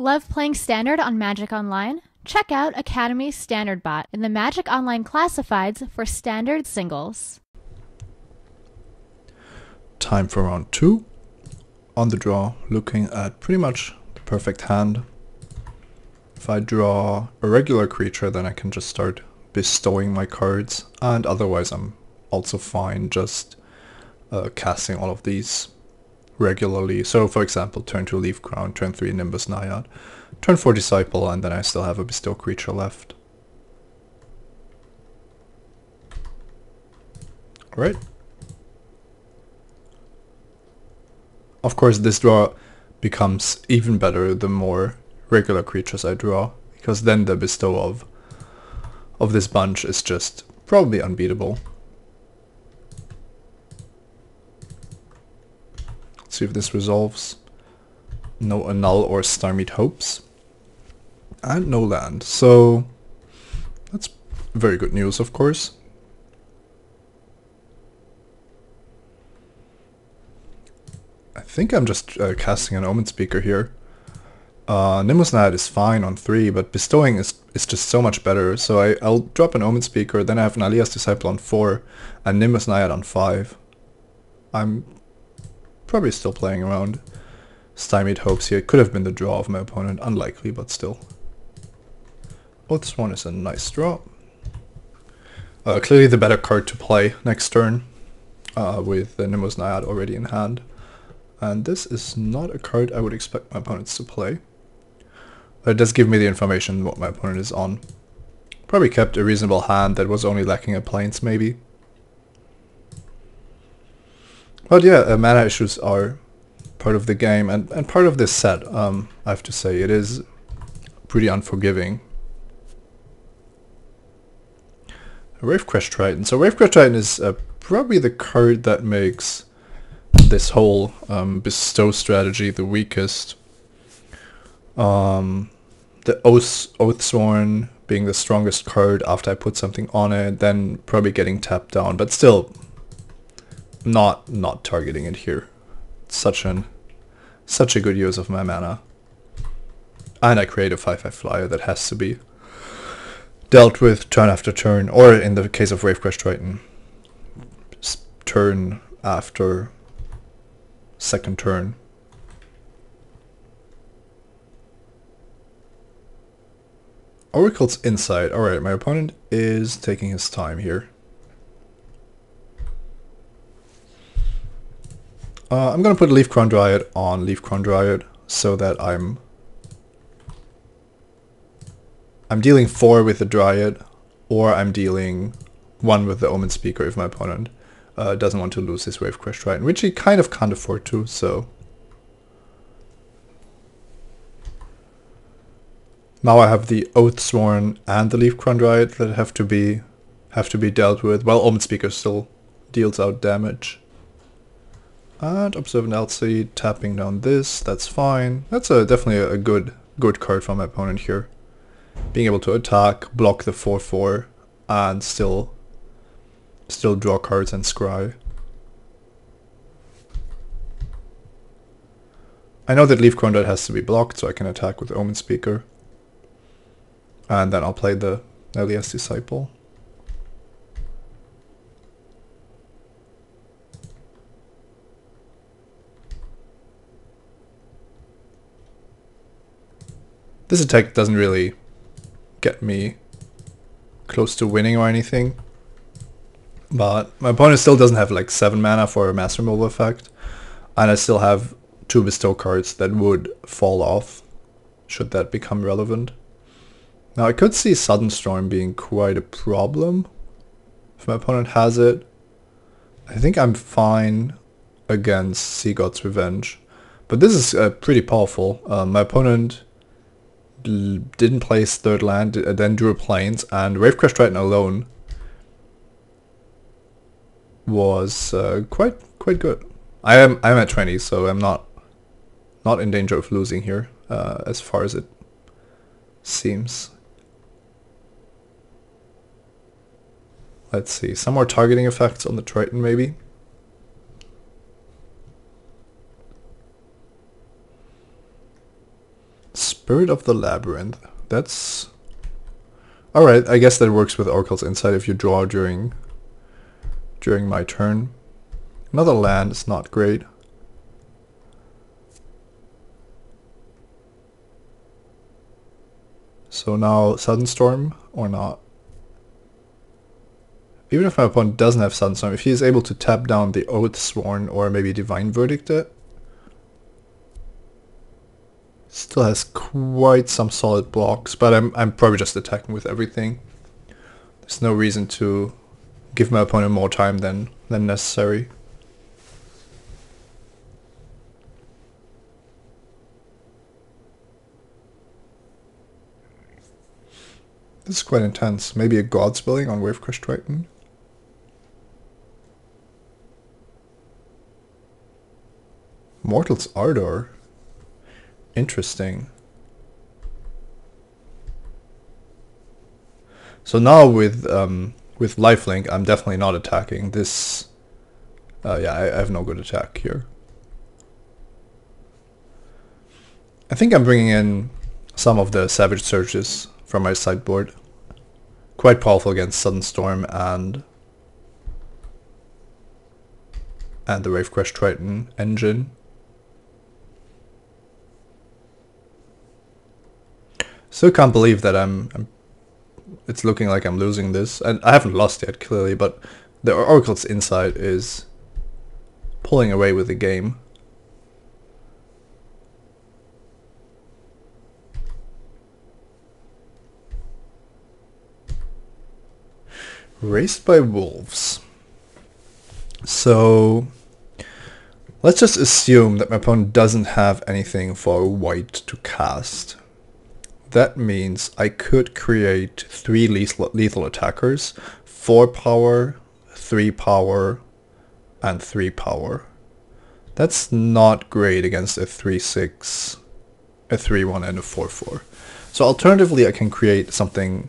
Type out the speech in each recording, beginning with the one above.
Love playing Standard on Magic Online? Check out Academy's Standard Bot in the Magic Online Classifieds for Standard singles. Time for round 2. On the draw, looking at pretty much the perfect hand. If I draw a regular creature, then I can just start bestowing my cards, and otherwise I'm also fine just casting all of these regularly. So for example, turn 2 Leaf Crown, turn 3 Nimbus Naiad, turn 4 Disciple, and then I still have a bestow creature left. Alright. Of course this draw becomes even better the more regular creatures I draw, because then the bestow of this bunch is just probably unbeatable. Let's see if this resolves. No Annul or Starmie's Hopes. And no land. So that's very good news, of course. I think I'm just casting an Omen Speaker here. Nimbus Naiad is fine on 3, but bestowing is just so much better. So I'll drop an Omen Speaker, then I have an Alias Disciple on 4, and Nimbus Naiad on 5. I'm probably still playing around Stymied Hopes here. It could have been the draw of my opponent, unlikely, but still. Oh, this one is a nice draw. Clearly the better card to play next turn, with the Nimbus Naiad already in hand. And this is not a card I would expect my opponents to play. It does give me the information what my opponent is on. Probably kept a reasonable hand that was only lacking a Plains maybe. But yeah, mana issues are part of the game and part of this set. I have to say, it is pretty unforgiving. Wavecrash Triton. So Wavecrash Triton is probably the card that makes this whole bestow strategy the weakest. The Oathsworn being the strongest card after I put something on it, then probably getting tapped down, but still not targeting it here. It's such a good use of my mana. And I create a 5/5 flyer that has to be dealt with turn after turn, or in the case of Wavecrash Triton, turn after second turn. Oracle's Insight. Alright, my opponent is taking his time here. I'm gonna put Leaf Crown Dryad on Leaf Crown Dryad so that I'm dealing 4 with the Dryad, or I'm dealing 1 with the Omen Speaker if my opponent doesn't want to lose his Wavecrash Triton, which he kind of can't afford to, so. Now I have the Oathsworn and the Leaf Crown Dryad that have to be dealt with, while Omen Speaker still deals out damage. And Observant Elsie tapping down this, that's fine. That's definitely a good card from my opponent here. Being able to attack, block the 4/4, and still draw cards and scry. I know that Leaf Crown Dryad has to be blocked, so I can attack with Omen Speaker. And then I'll play the Alias Disciple. This attack doesn't really get me close to winning or anything. But my opponent still doesn't have like 7 mana for a Mass Removal effect. And I still have 2 bestow cards that would fall off, should that become relevant. Now I could see Sudden Storm being quite a problem if my opponent has it. I think I'm fine against Sea God's Revenge. But this is pretty powerful. My opponent didn't play his 3rd land, then drew a Plains, and Wavecrash Triton alone was quite good. I'm at 20, so I'm not in danger of losing here, as far as it seems. Let's see, some more targeting effects on the Triton maybe. Spirit of the Labyrinth. That's... Alright, I guess that works with Oracle's Insight if you draw during my turn. Another land is not great. So now Sudden Storm or not? Even if my opponent doesn't have Sudden Storm, if he is able to tap down the Oath Sworn or maybe Divine Verdict it, still has quite some solid blocks, but I'm probably just attacking with everything. There's no reason to give my opponent more time than necessary. This is quite intense. Maybe a God's Willing on Wavecrash Triton. Mortal's Ardor. Interesting. So now with lifelink, I'm definitely not attacking this. Yeah, I have no good attack here. I think I'm bringing in some of the Savage Surges from my sideboard. Quite powerful against Sudden Storm and the Wavecrash Triton engine. Still can't believe that it's looking like I'm losing this, and I haven't lost yet clearly, but the Oracle's Insight is pulling away with the game. Raised by Wolves. So let's just assume that my opponent doesn't have anything for white to cast. That means I could create 3 lethal attackers, 4 power, 3 power, and 3 power. That's not great against a 3/6, a 3/1, and a 4/4. So alternatively, I can create something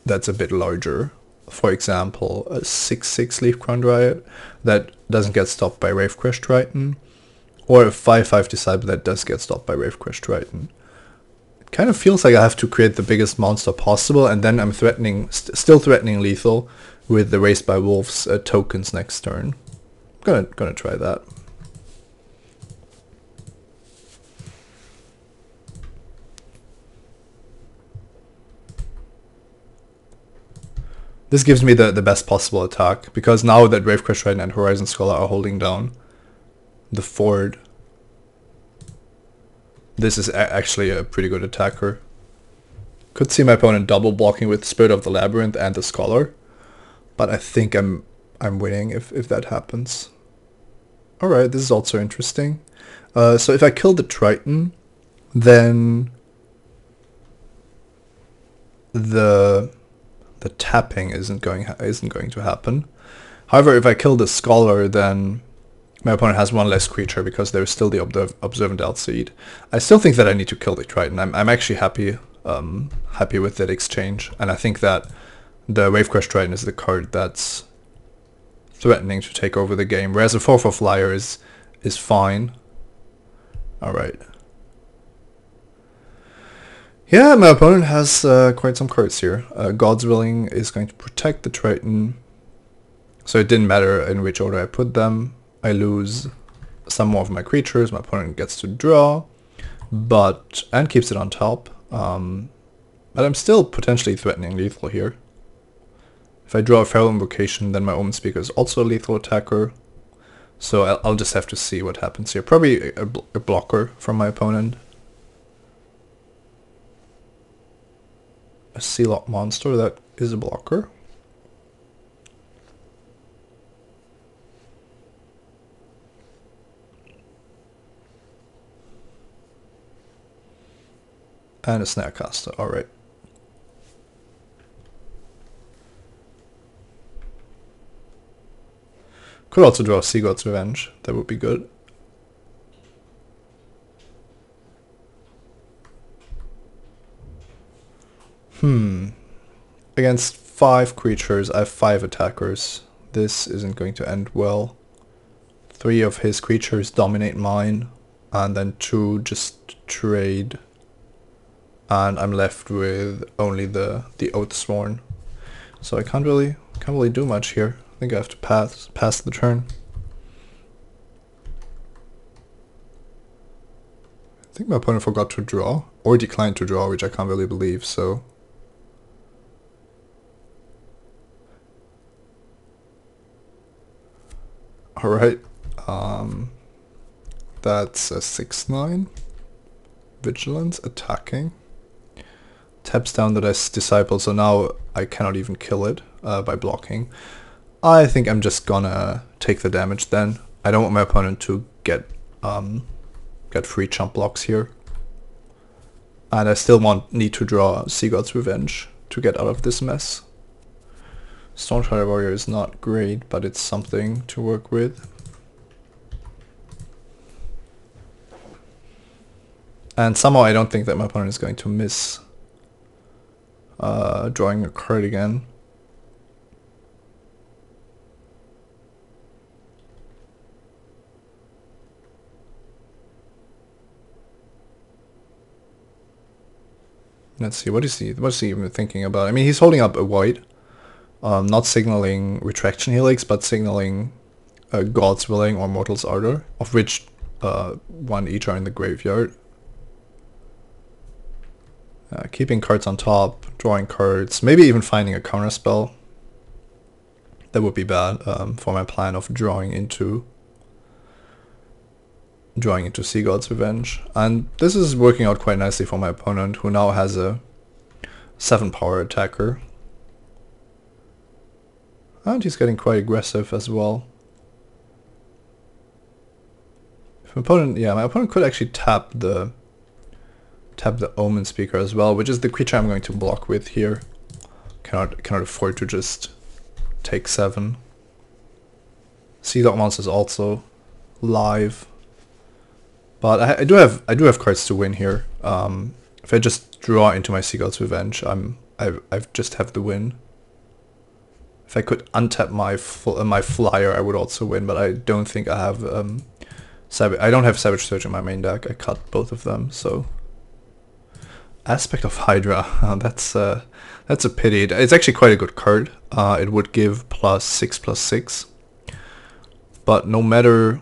that's a bit larger. For example, a 6/6 Leafcrown Riot that doesn't get stopped by Wavecrash Triton, or a 5/5 Disciple that does get stopped by Wavecrash Triton. Kind of feels like I have to create the biggest monster possible, and then I'm threatening, still threatening lethal with the Raised by Wolves tokens next turn. Gonna try that. This gives me the best possible attack, because now that Wavecrash Triton and Horizon Scholar are holding down the Ford, this is actually a pretty good attacker. Could see my opponent double blocking with Spirit of the Labyrinth and the Scholar, but I think I'm winning if that happens. Alright, this is also interesting. So if I kill the Triton, then the tapping isn't going to happen. However, if I kill the Scholar, then my opponent has 1 less creature because there's still the Observant Outseed. I still think that I need to kill the Triton. I'm actually happy with that exchange, and I think that the Wavecrash Triton is the card that's threatening to take over the game, whereas a 4/4 flyer is fine. Alright. Yeah, my opponent has quite some cards here. God's Willing is going to protect the Triton, so it didn't matter in which order I put them. I lose some more of my creatures, my opponent gets to draw, and keeps it on top. But I'm still potentially threatening lethal here. If I draw a Feral Invocation, then my Omen Speaker is also a lethal attacker. So I'll just have to see what happens here. Probably a blocker from my opponent. A Sealock Monster, that is a blocker. And a Snarecaster, alright. Could also draw Sea God's Revenge, that would be good. Against 5 creatures, I have 5 attackers. This isn't going to end well. 3 of his creatures dominate mine, and then 2 just trade and I'm left with only the Oathsworn. So I can't really do much here. I think I have to pass the turn. I think my opponent forgot to draw, or declined to draw, which I can't really believe, so... Alright, that's a 6/9. Vigilance, attacking. Taps down the Disciple, so now I cannot even kill it by blocking. I think I'm just gonna take the damage then. I don't want my opponent to get free chump blocks here. And I still need to draw Sea God's Revenge to get out of this mess. Stormshadow Warrior is not great, but it's something to work with. And somehow I don't think that my opponent is going to miss drawing a card again. Let's see, what is he even thinking about? I mean, he's holding up a white, not signaling Retraction Helix, but signaling God's Willing or Mortal's Ardor, of which one each are in the graveyard. Keeping cards on top, drawing cards, maybe even finding a counter spell. That would be bad for my plan of drawing into Sea God's Revenge. And this is working out quite nicely for my opponent, who now has a 7 power attacker. And he's getting quite aggressive as well. If my opponent could actually tap the Omen Speaker as well, which is the creature I'm going to block with here. Cannot afford to just take 7. Sea Dog Monster is also live. But I do have cards to win here. If I just draw into my Sea God's Revenge, I just have the win. If I could untap my flyer, I would also win. But I don't think I have I don't have Savage Surge in my main deck. I cut both of them. So Aspect of Hydra. That's a pity. It's actually quite a good card. It would give +6/+6. But no matter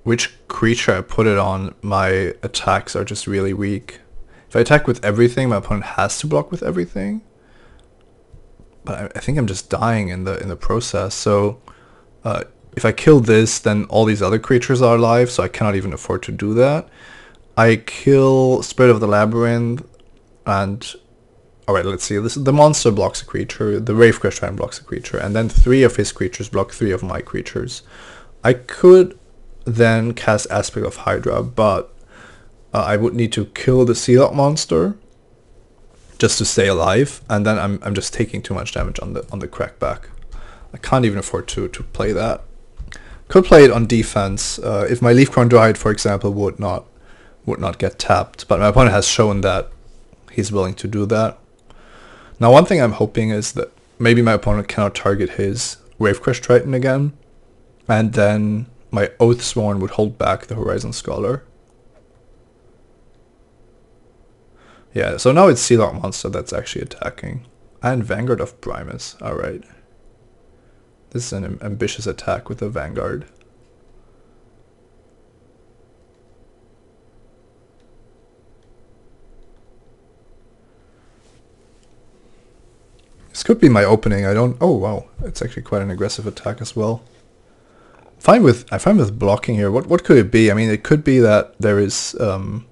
which creature I put it on, my attacks are just really weak. If I attack with everything, my opponent has to block with everything. But I think I'm just dying in the process. So if I kill this, then all these other creatures are alive, so I cannot even afford to do that. I kill Spirit of the Labyrinth, and alright, let's see. The monster blocks a creature, the Ravecrash Titan blocks a creature, and then 3 of his creatures block 3 of my creatures. I could then cast Aspect of Hydra, but I would need to kill the Sea Dog monster just to stay alive, and then I'm just taking too much damage on the crackback. I can't even afford to play that. Could play it on defense if my Leafcrown Dryad, for example, would not get tapped, but my opponent has shown that he's willing to do that. Now, one thing I'm hoping is that maybe my opponent cannot target his Ravecrash Triton again, and then my Oathsworn would hold back the Horizon Scholar. Yeah, so now it's Sea Dog Monster that's actually attacking. And Vanguard of Primus, alright. This is an ambitious attack with a Vanguard. This could be my opening. Oh wow, it's actually quite an aggressive attack as well. I'm fine with blocking here. What could it be? I mean, it could be that there is a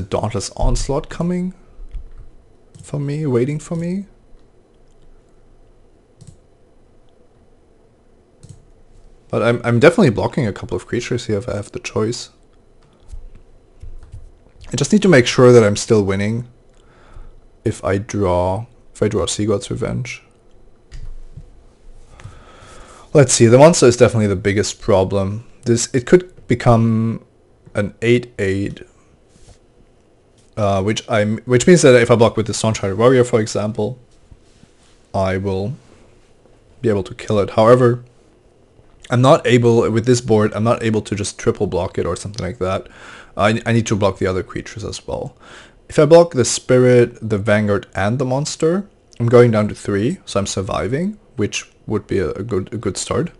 Dauntless Onslaught coming for me, waiting for me. But I'm definitely blocking a couple of creatures here if I have the choice. I just need to make sure that I'm still winning if I draw Sea God's Revenge. Let's see, the monster is definitely the biggest problem. It could become an 8/8, which means that if I block with the Stormshadow Warrior, for example, I will be able to kill it. However, I'm not able, with this board, I'm not able to just triple block it or something like that. I need to block the other creatures as well. If I block the Spirit, the Vanguard, and the Monster, I'm going down to 3, so I'm surviving, which would be a good start.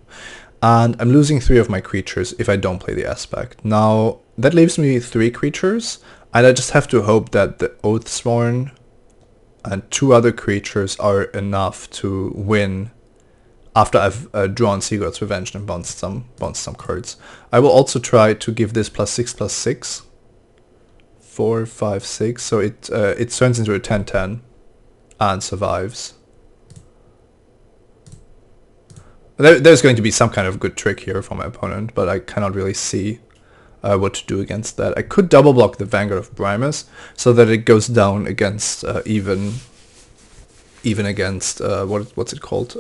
And I'm losing 3 of my creatures if I don't play the Aspect. Now, that leaves me 3 creatures, and I just have to hope that the Oathsworn and 2 other creatures are enough to win after I've drawn Sigurd's Revenge and bounced some cards. I will also try to give this +6/+6. 4, 5, 6, so it turns into a 10/10 and survives. There's going to be some kind of good trick here for my opponent, but I cannot really see what to do against that. I could double block the Vanguard of Primus so that it goes down against even against what's it called,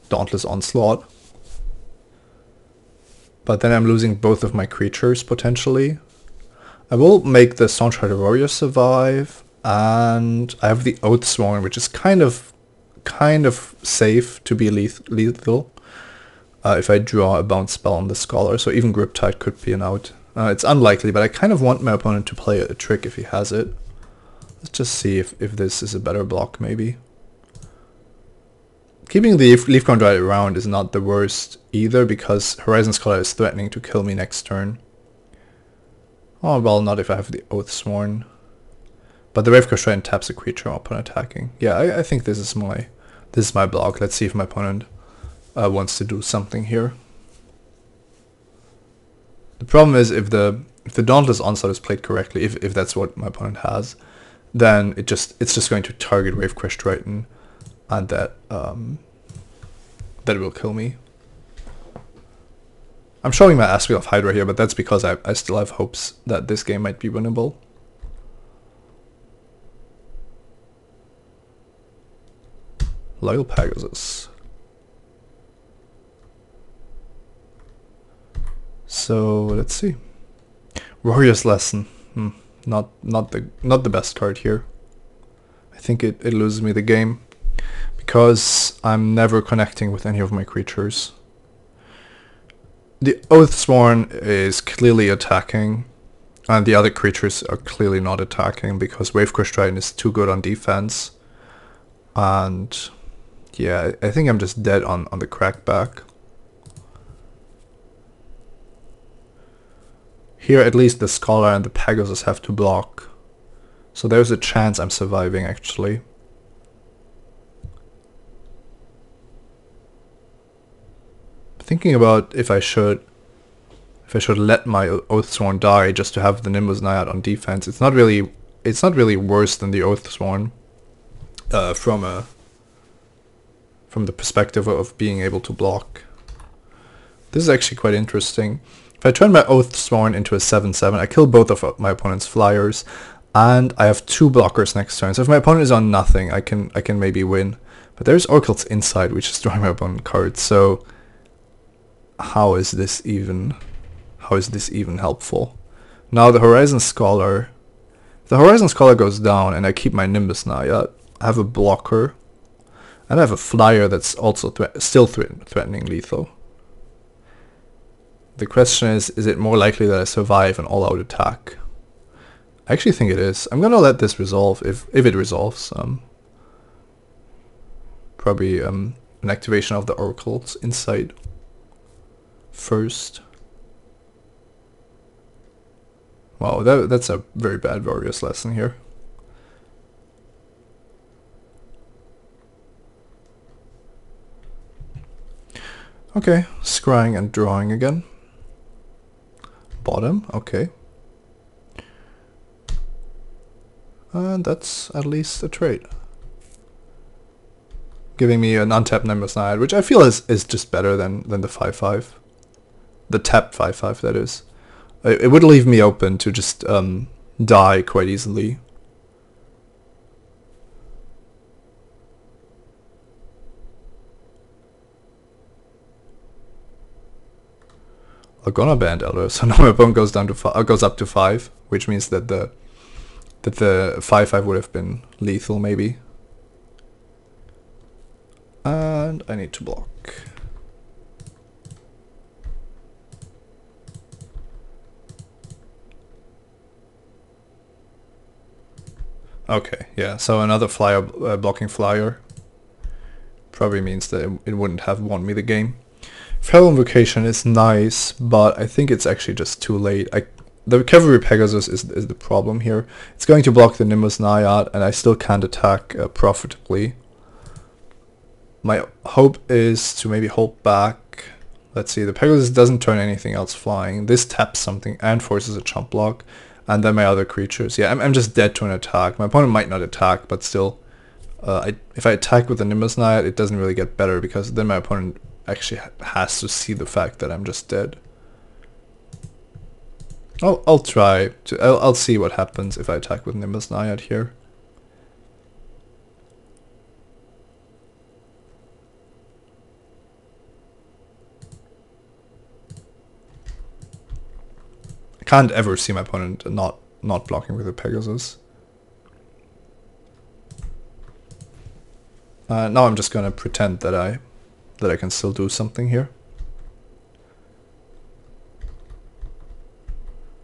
Dauntless Onslaught. But then I'm losing both of my creatures potentially. I will make the Stormstrider Warrior survive, and I have the Oathsworn, which is kind of safe to be lethal if I draw a bounce spell on the Scholar, so even Griptide could be an out. It's unlikely, but I kind of want my opponent to play a trick if he has it. Let's just see if this is a better block, maybe. Keeping the Leafground Rider around is not the worst either, because Horizon Scholar is threatening to kill me next turn. Oh, well, not if I have the Oathsworn. But the Ravecrest Trident taps a creature upon attacking. Yeah, I think this is my block. Let's see if my opponent wants to do something here. The problem is if the Dauntless Onslaught is played correctly, if that's what my opponent has, then it's just going to target Ravecrest Trident, and that will kill me. I'm showing my Aspect of Hydra here, but that's because I still have hopes that this game might be winnable. Loyal Pegasus. So let's see. Warrior's Lesson. Not the best card here. I think it loses me the game because I'm never connecting with any of my creatures. The Oathsworn is clearly attacking, and the other creatures are clearly not attacking because Ravecrest Trident is too good on defense. And yeah, I think I'm just dead on the crackback. Here at least the Scholar and the Pegasus have to block, so there's a chance I'm surviving actually. Thinking about if I should let my Oathsworn die just to have the Nimbus Naiad on defense. It's not really worse than the Oathsworn from the perspective of being able to block. This is actually quite interesting. If I turn my Oathsworn into a 7/7, I kill both of my opponent's flyers, and I have 2 blockers next turn. So if my opponent is on nothing, I can maybe win. But there's Oracle's Insight, which is drawing my opponent cards. So how is this even helpful? Now the Horizon Scholar. If the Horizon Scholar goes down and I keep my Nimbus Naiad, I have a blocker, and I have a flyer that's also still threatening lethal. The question is it more likely that I survive an all-out attack? I actually think it is. I'm gonna let this resolve if it resolves. Probably an activation of the Oracle's Insight first. Wow, that's a very bad Warrior's Lesson here. Okay, scrying and drawing again. Bottom, okay. And that's at least a trade. Giving me an untapped Nimbus Naiad, which I feel is just better than the 5/5. The tapped 5/5, that is. It would leave me open to just die quite easily. Laguna Band Elder, so now my opponent goes down to goes up to 5, which means that the 5/5 would have been lethal maybe. And I need to block. Okay, yeah, so another flyer, blocking flyer. Probably means that it wouldn't have won me the game. Feral Invocation is nice, but I think it's actually just too late. The Cavalry Pegasus is the problem here. It's going to block the Nimbus Naiad, and I still can't attack profitably. My hope is to maybe hold back. Let's see, the Pegasus doesn't turn anything else flying. This taps something and forces a jump block. And then my other creatures. Yeah, I'm just dead to an attack. My opponent might not attack, but still, if I attack with the Nimbus Naiad, it doesn't really get better, because then my opponent actually has to see the fact that I'm just dead. I'll try to. I'll see what happens if I attack with Nimbus Naiad here. I can't ever see my opponent not blocking with the Pegasus. Now I'm just gonna pretend that I can still do something here.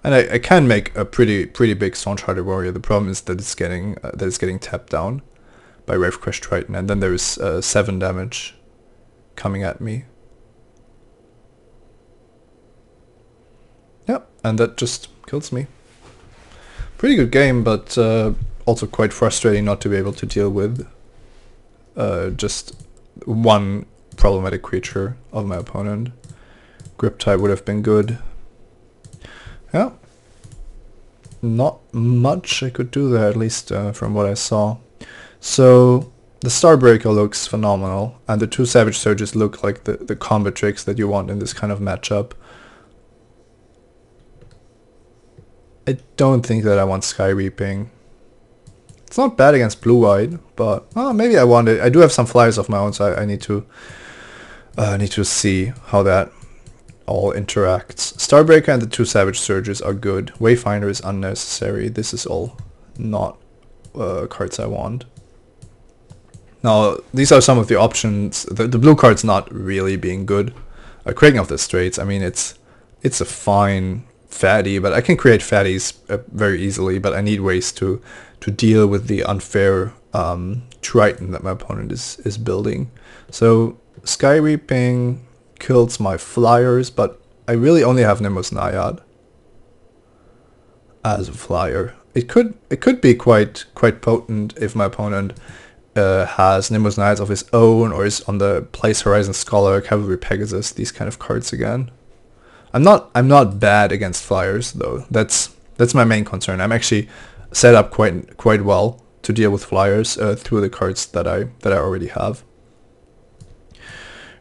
And I can make a pretty big Staunch-Hearted Warrior. The problem is that it's getting tapped down by Ravecrash Triton, and then there's 7 damage coming at me. Yep, and that just kills me. Pretty good game, but also quite frustrating not to be able to deal with just one problematic creature of my opponent. Grip type would have been good. Yeah, not much I could do there, at least from what I saw. So the Starbreaker looks phenomenal, and the 2 Savage Surges look like the combat tricks that you want in this kind of matchup. I don't think that I want Sky Reaping. It's not bad against blue-white, but maybe I want it. I do have some flyers of my own, so I need to see how that all interacts. Starbreaker and the 2 Savage Surges are good. Wayfinder is unnecessary. This is all not cards I want. Now, these are some of the options. The blue card's not really being good. Quaking of the Straits, I mean, it's a fine fatty, but I can create fatties very easily, but I need ways to deal with the unfair Triton that my opponent is building. So Sky Reaping kills my flyers, but I really only have Nimbus Naiad as a flyer. It could be quite potent if my opponent has Nimbus Naiads of his own, or is on the Place Horizon Scholar, Cavalry Pegasus, these kind of cards again. I'm not bad against flyers though. That's my main concern. I'm actually set up quite well to deal with flyers through the cards that I already have.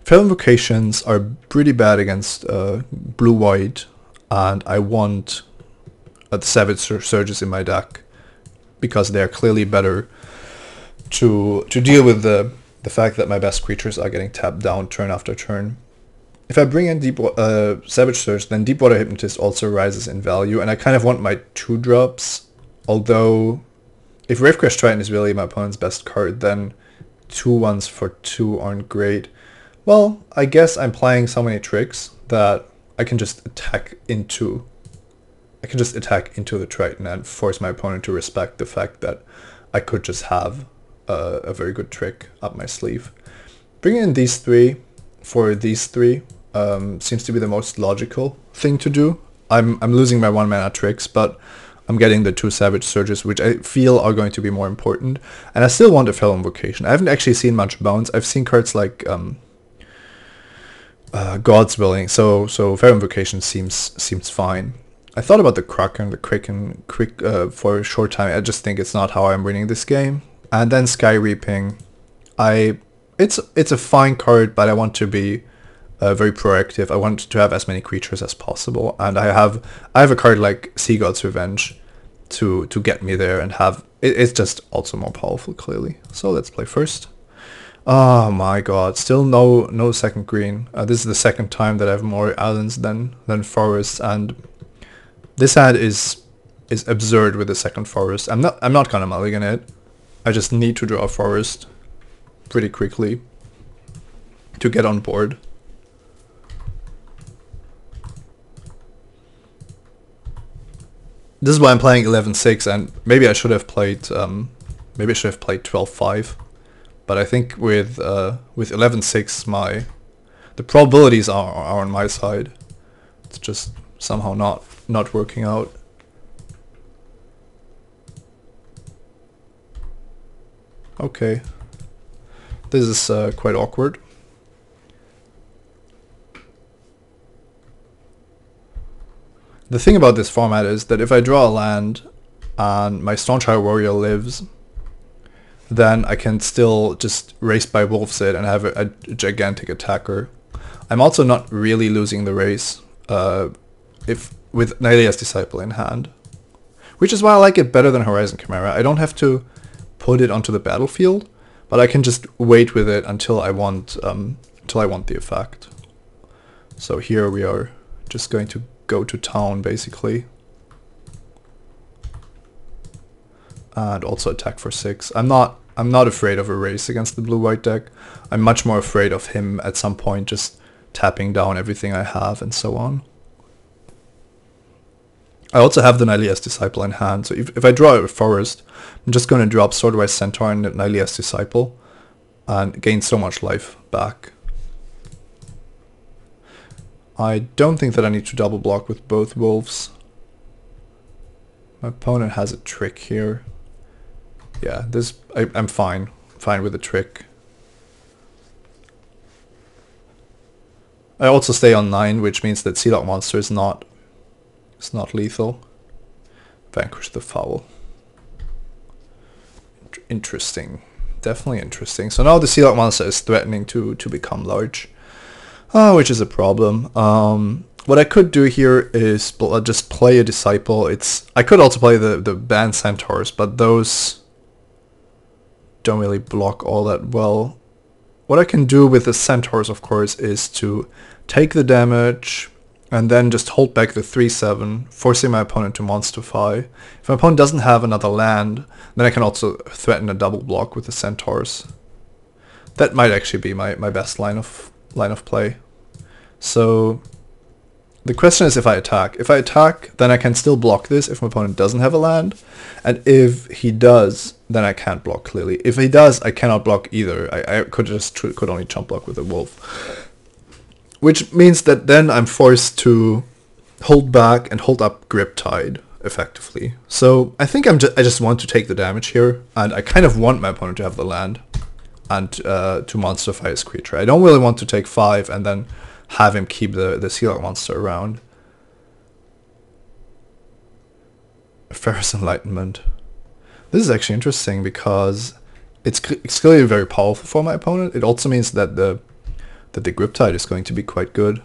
Feral Invocations are pretty bad against blue-white, and I want the Savage Surges in my deck because they are clearly better to deal with the fact that my best creatures are getting tapped down turn after turn. If I bring in Savage Surge, then Deepwater Hypnotist also rises in value, and I kind of want my 2-drops, although if Ravecrash Triton is really my opponent's best card, then 2/1s for 2 aren't great. Well, I guess I'm playing so many tricks that I can just attack into the Triton and force my opponent to respect the fact that I could just have a very good trick up my sleeve. Bringing in these 3 for these 3 seems to be the most logical thing to do. I'm losing my 1-mana tricks, but I'm getting the 2 Savage Surges, which I feel are going to be more important. And I still want a Feral Invocation. I haven't actually seen much bounce. I've seen cards like God's Willing, so Feral Invocation seems fine. I thought about the Kraken, the Quick for a short time. I just think it's not how I'm winning this game. And then Sky Reaping, it's a fine card, but I want to be very proactive. I want to have as many creatures as possible, and I have a card like Sea God's Revenge to get me there, and it's just also more powerful clearly. So let's play first. Oh my god, still no second green. This is the second time that I have more islands than forests, and this hand is absurd with the second forest. I'm not gonna mulligan it. I just need to draw a forest pretty quickly to get on board. This is why I'm playing 11-6, and maybe I should have played Maybe I should have played 12-5. But I think with 11-6, the probabilities are on my side. It's just somehow not working out. Okay, this is quite awkward. The thing about this format is that if I draw a land and my Stonechild Warrior lives, then I can still just race by wolves it and have a gigantic attacker. I'm also not really losing the race if with Nylea's Disciple in hand, which is why I like it better than Horizon Chimera. I don't have to put it onto the battlefield, but I can just wait with it until I want the effect. So here we are just going to go to town basically, and also attack for 6. I'm not afraid of a race against the blue-white deck. I'm much more afraid of him at some point just tapping down everything I have and so on. I also have the Nylea's Disciple in hand, so if I draw a forest, I'm just going to drop Swordwise Centaur and Nylea's Disciple and gain so much life back. I don't think that I need to double block with both wolves. My opponent has a trick here. Yeah, I'm fine with the trick. I also stay on 9, which means that Sealock Monster is not lethal. Vanquish the Foul. Interesting, definitely interesting. So now the Sealock Monster is threatening to become large. Which is a problem. What I could do here is just play a Disciple. I could also play the banned Centaurs, but those don't really block all that well. What I can do with the Centaurs, of course, is to take the damage and then just hold back the 3/7, forcing my opponent to monsterify. If my opponent doesn't have another land, then I can also threaten a double block with the Centaurs. That might actually be my best line of play. So the question is if I attack. If I attack, then I can still block this if my opponent doesn't have a land. And if he does, then I can't block clearly. If he does, I cannot block either. I could only chump block with a wolf. Which means that then I'm forced to hold back and hold up Griptide effectively. So I think I just want to take the damage here, and I kind of want my opponent to have the land and to monsterify his creature. I don't really want to take 5 and then have him keep the Sealock Monster around. Ferrous Enlightenment. This is actually interesting because it's clearly very powerful for my opponent. It also means that the Griptide is going to be quite good.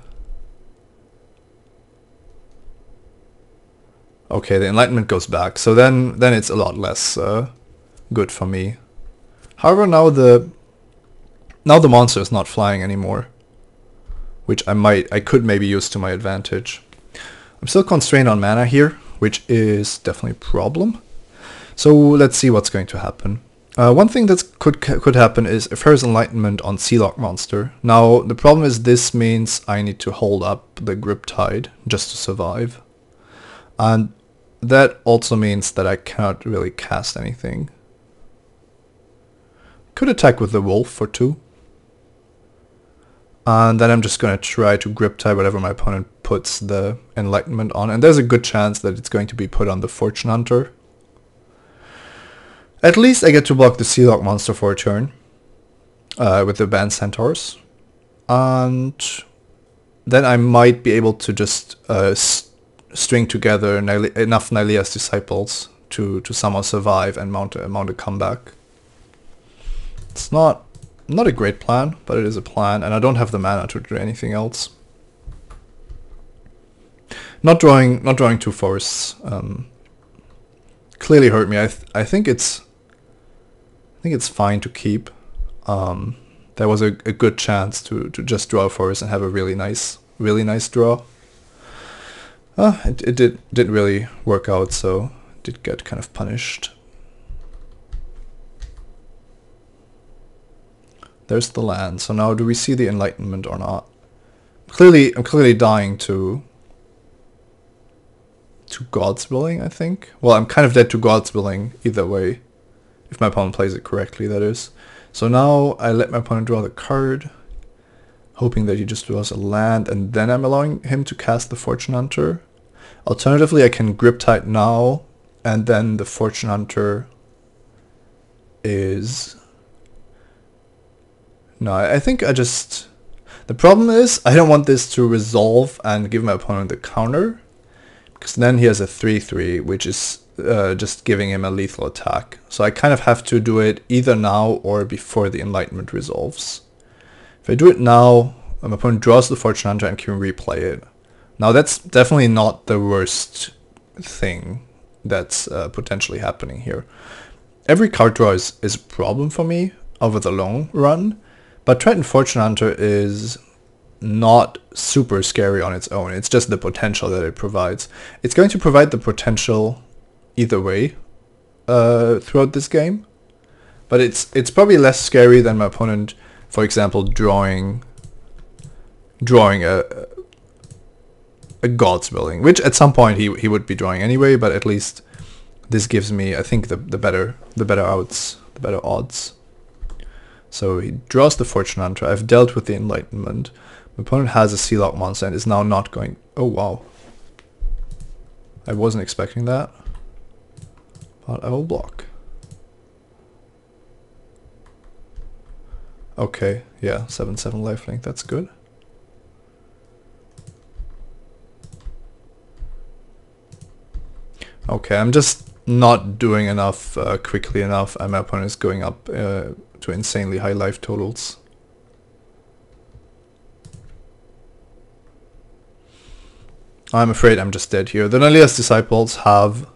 Okay, the Enlightenment goes back, so then it's a lot less good for me. However, now the monster is not flying anymore, which I could maybe use to my advantage. I'm still constrained on mana here, which is definitely a problem. So let's see what's going to happen. One thing that could happen is a Ferrous Enlightenment on Sealock Monster. Now the problem is this means I need to hold up the Griptide just to survive, and that also means that I cannot really cast anything. Could attack with the wolf for 2. And then I'm just going to try to Griptide whatever my opponent puts the Enlightenment on. And there's a good chance that it's going to be put on the Fortune Hunter. At least I get to block the Sealock Monster for a turn with the banned Centaurs. And then I might be able to just string together enough Nylea's Disciples to somehow survive and mount a comeback. It's not a great plan, but it is a plan, and I don't have the mana to do anything else. Not drawing 2 forests clearly hurt me. I think it's fine to keep. There was a good chance to just draw a forest and have a really nice draw. It didn't really work out, so it did get kind of punished. There's the land. So now do we see the Enlightenment or not? I'm clearly dying to God's Willing, I think. Well, I'm kind of dead to God's Willing either way. If my opponent plays it correctly, that is. So now I let my opponent draw the card, hoping that he just draws a land, and then I'm allowing him to cast the Fortune Hunter. Alternatively, I can grip tight now, and then the Fortune Hunter is... No, I think I just... The problem is, I don't want this to resolve and give my opponent the counter, because then he has a 3-3, which is just giving him a lethal attack. So I kind of have to do it either now or before the Enlightenment resolves. If I do it now, my opponent draws the Fortune Hunter and can replay it. Now that's definitely not the worst thing that's potentially happening here. Every card draw is a problem for me over the long run, but Triton Fortune Hunter is not super scary on its own. It's just the potential that it provides. It's going to provide the potential either way throughout this game, but it's probably less scary than my opponent, for example, drawing a God's Willing, which at some point he would be drawing anyway, but at least this gives me, I think, the better odds. So he draws the Fortune Hunter. I've dealt with the Enlightenment. My opponent has a Sealock monster and is now not going... Oh, wow. I wasn't expecting that. But I will block. Okay, yeah, 7/7 lifelink, that's good. Okay, I'm just not doing enough quickly enough, and my opponent is going up to insanely high life totals. I'm afraid I'm just dead here. The Nalia's Disciples have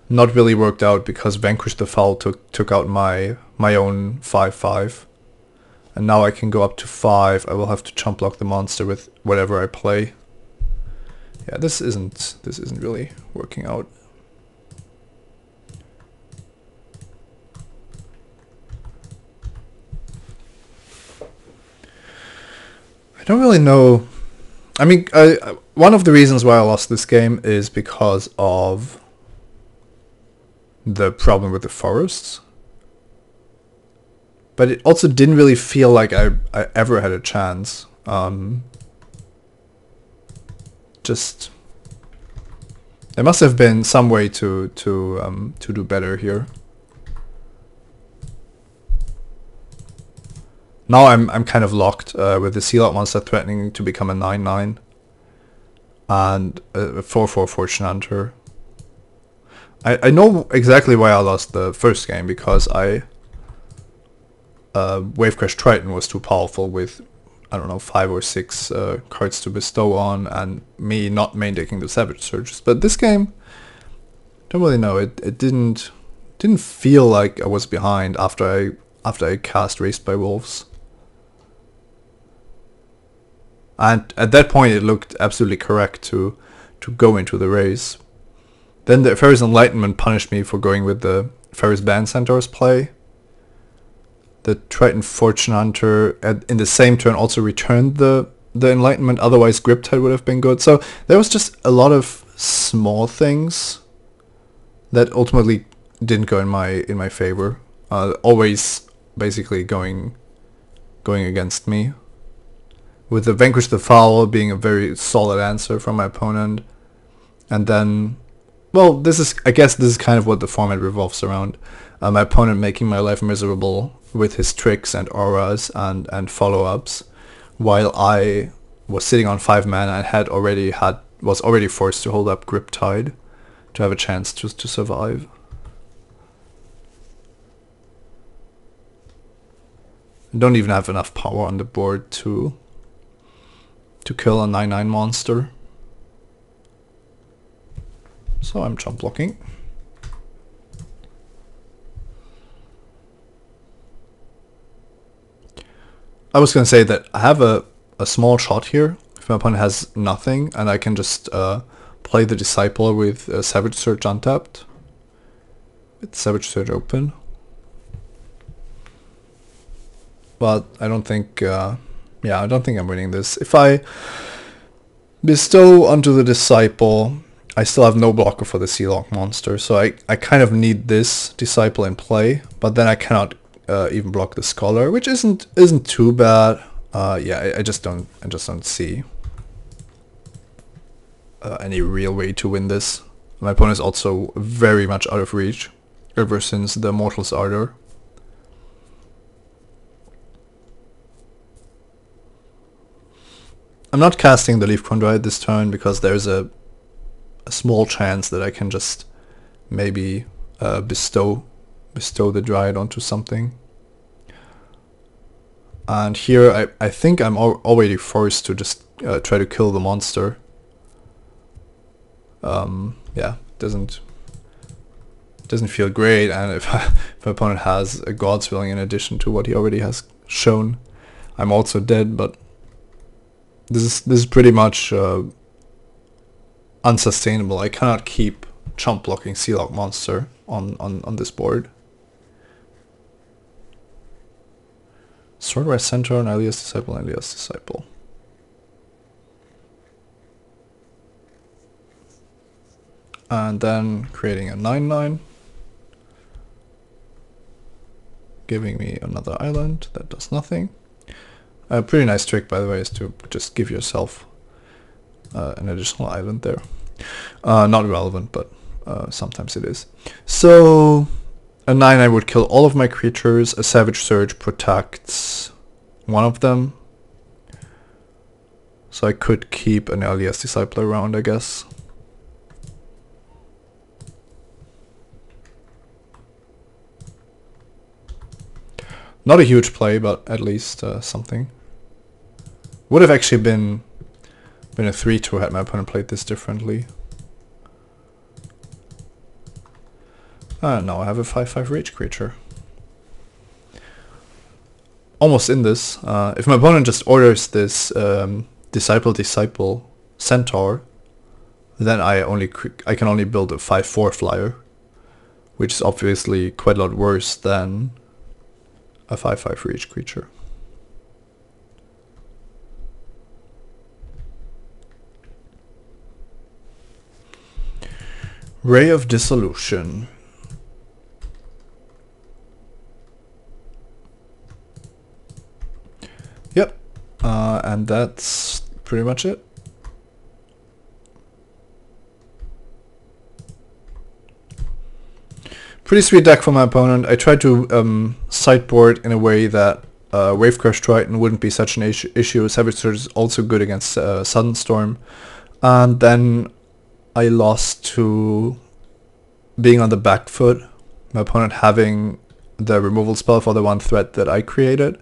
not really worked out because Vanquish the Foul took out my own 5/5. And now I can go up to 5. I will have to chump block the monster with whatever I play. Yeah, this isn't really working out. I don't really know. I mean, one of the reasons why I lost this game is because of the problem with the forests. But it also didn't really feel like I ever had a chance. Just there must have been some way to do better here. Now I'm kind of locked with the Sealock monster threatening to become a 9/9 and a 4/4 Fortune Hunter. I know exactly why I lost the first game, because Wavecrash Triton was too powerful with, I don't know, 5 or 6 cards to bestow on, and me not main decking the Savage Surges. But this game, don't really know. It didn't feel like I was behind after I cast Raised by Wolves. And at that point it looked absolutely correct to go into the race. Then the Ferris Enlightenment punished me for going with the Ferris Band Centaurs play. The Triton Fortune Hunter in the same turn also returned the Enlightenment, otherwise Griptide would have been good. So there was just a lot of small things that ultimately didn't go in my favor. Always basically going against me. With the Vanquish the Foul being a very solid answer from my opponent. And then, well, I guess this is kind of what the format revolves around. My opponent making my life miserable with his tricks and auras and follow-ups, while I was sitting on 5 mana and was already forced to hold up Griptide to have a chance to survive. I don't even have enough power on the board to kill a 9/9 monster. So I'm chump blocking. I was going to say that I have a small shot here if my opponent has nothing, and I can just play the Disciple with Savage Surge untapped. With Savage Surge open. But I don't think... I don't think I'm winning this. If I bestow onto the Disciple, I still have no blocker for the Sea-Lock monster, so I kind of need this Disciple in play, but then I cannot even block the Scholar, which isn't too bad. Yeah, I just don't see any real way to win this. My opponent is also very much out of reach ever since the Mortal's Ardor. I'm not casting the Leaf Chondrite this turn because there's a small chance that I can just maybe bestow the Dryad onto something. And here I think I'm already forced to just try to kill the monster. Yeah, doesn't feel great, and if my opponent has a God's Willing in addition to what he already has shown, I'm also dead. But this is pretty much unsustainable. I cannot keep chump blocking Sea-Lock monster on this board. Swordwise Centaur, Alias Disciple, Alias Disciple. And then creating a 9/9, giving me another island that does nothing. A pretty nice trick, by the way, is to just give yourself an additional island there. Not relevant, but sometimes it is. So a 9/9 would kill all of my creatures. A Savage Surge protects one of them. So I could keep an Alias Disciple around, I guess. Not a huge play, but at least something. Would have actually been a 3/2 had my opponent played this differently. Now I have a 5/5 Rage creature. Almost in this. If my opponent just orders this Disciple Centaur, then I can only build a 5/4 flyer, which is obviously quite a lot worse than a 5/5 for each creature. Ray of Dissolution. Yep, and that's pretty much it. Pretty sweet deck for my opponent. I tried to sideboard in a way that Wavecrash Triton wouldn't be such an issue. Savage Surge is also good against Sudden Storm. And then I lost to being on the back foot. My opponent having the removal spell for the one threat that I created.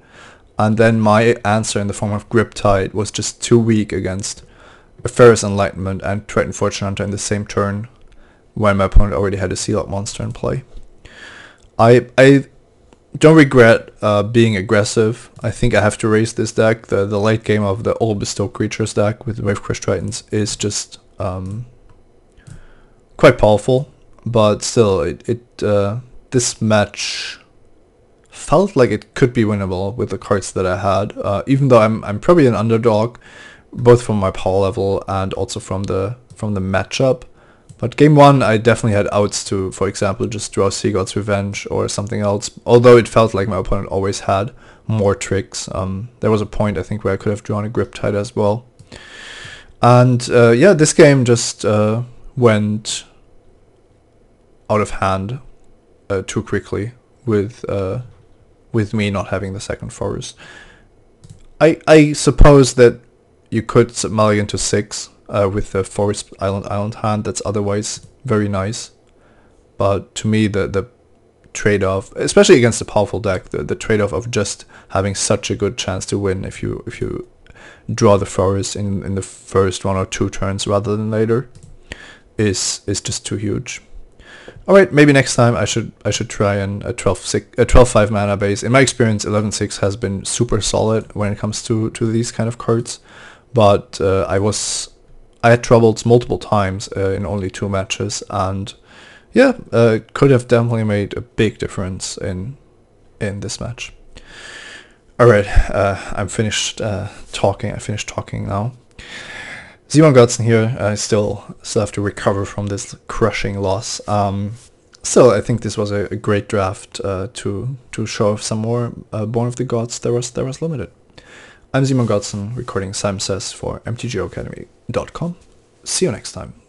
And then my answer in the form of Griptide was just too weak against a Ferrous Enlightenment and Triton Fortune Hunter in the same turn, when my opponent already had a Sea-Lock monster in play. I don't regret being aggressive. I think I have to raise this deck. The late game of the All Bestow Creatures deck with Wavecrash Tritons is just quite powerful, but still, this match felt like it could be winnable with the cards that I had. Even though I'm probably an underdog, both from my power level and also from the matchup. But game 1, I definitely had outs to, for example, just draw Sea God's Revenge or something else. Although it felt like my opponent always had more tricks. There was a point, I think, where I could have drawn a Griptide as well. And yeah, this game just went out of hand too quickly with me not having the second forest. I suppose that you could mulligan to 6. With the Forest Island hand that's otherwise very nice. But to me the trade-off, especially against a powerful deck, the trade-off of just having such a good chance to win if you draw the forest in the first 1 or 2 turns rather than later is just too huge. Alright, maybe next time I should try a 12/5 mana base. In my experience, 11/6 has been super solid when it comes to these kind of cards. But I had troubles multiple times in only 2 matches, and yeah, could have definitely made a big difference in this match. Alright, I'm finished talking. I finished talking now. Simon Godson here. I still have to recover from this crushing loss. Still, I think this was a great draft to show off some more Born of the Gods. There was limited. I'm Simon Godson, recording Simon Says for mtgoacademy.com. See you next time.